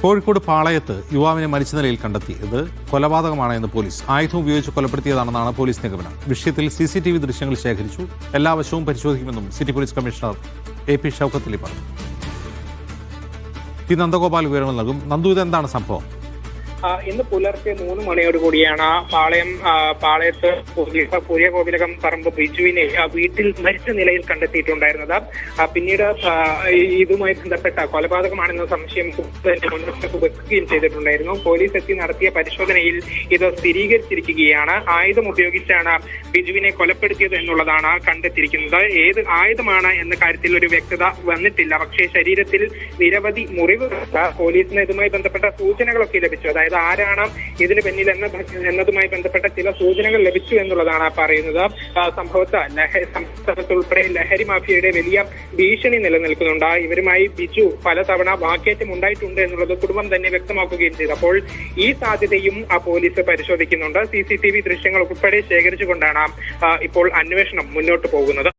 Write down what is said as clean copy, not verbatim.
കോഴിക്കോട് പാളയത്ത് യുവാവിനെ മരിച്ച നിലയിൽ കണ്ടെത്തി. ഇത് കൊലപാതകമാണ് എന്ന് പോലീസ്. ആയുധം ഉപയോഗിച്ച് കൊലപ്പെടുത്തിയതാണെന്നാണ് പോലീസ് നിഗമനം. വിഷയത്തിൽ CCTV ദൃശ്യങ്ങൾ ശേഖരിച്ചു. എല്ലാ വശവും പരിശോധിക്കുമെന്നും city police commissioner AP Shoukath Ali പറഞ്ഞു. പി നന്ദഗോപാൽ വിവരങ്ങൾ നൽകും. നന്ദു, ഇതെന്താണ് സംഭവം? ഇന്ന് പുലർച്ചെ 3 മണിയോടുകൂടിയാണ് പാളയത്ത് പുതിയ കോവിലകം പറമ്പ് ബിജുവിനെ വീട്ടിൽ മരിച്ച നിലയിൽ കണ്ടെത്തിയിട്ടുണ്ടായിരുന്നത്. പിന്നീട് ഇതുമായി ബന്ധപ്പെട്ട കൊലപാതകമാണെന്ന സംശയം മുന്നോട്ട് വെക്കുകയും ചെയ്തിട്ടുണ്ടായിരുന്നു. പോലീസ് എത്തി നടത്തിയ പരിശോധനയിൽ ഇത് സ്ഥിരീകരിച്ചിരിക്കുകയാണ്. ആയുധം ഉപയോഗിച്ചാണ് ബിജുവിനെ കൊലപ്പെടുത്തിയത് എന്നുള്ളതാണ് കണ്ടെത്തിയിരിക്കുന്നത്. ഏത് ആയുധമാണ് എന്ന കാര്യത്തിൽ ഒരു വ്യക്തത വന്നിട്ടില്ല. പക്ഷേ ശരീരത്തിൽ നിരവധി മുറിവുകൾ പോലീസിന് ഇതുമായി ബന്ധപ്പെട്ട സൂചനകളൊക്കെ ലഭിച്ചു. അതായത് ആരാണ് ഇതിന് പിന്നിൽ എന്നതുമായി ബന്ധപ്പെട്ട ചില സൂചനകൾ ലഭിച്ചു എന്നുള്ളതാണ് പറയുന്നത്. സംസ്ഥാനത്തുൾപ്പെടെ ലഹരി മാഫിയയുടെ വലിയ ഭീഷണി നിലനിൽക്കുന്നുണ്ട്. ഇവരുമായി ബിജു പലതവണ വാക്കേറ്റം ഉണ്ടായിട്ടുണ്ട് എന്നുള്ളത് കുടുംബം തന്നെ വ്യക്തമാക്കുകയും ചെയ്തു. അപ്പോൾ ഈ സാധ്യതയും പോലീസ് പരിശോധിക്കുന്നുണ്ട്. CCTV ദൃശ്യങ്ങൾ ഉൾപ്പെടെ ശേഖരിച്ചുകൊണ്ടാണ് ഇപ്പോൾ അന്വേഷണം മുന്നോട്ട് പോകുന്നത്.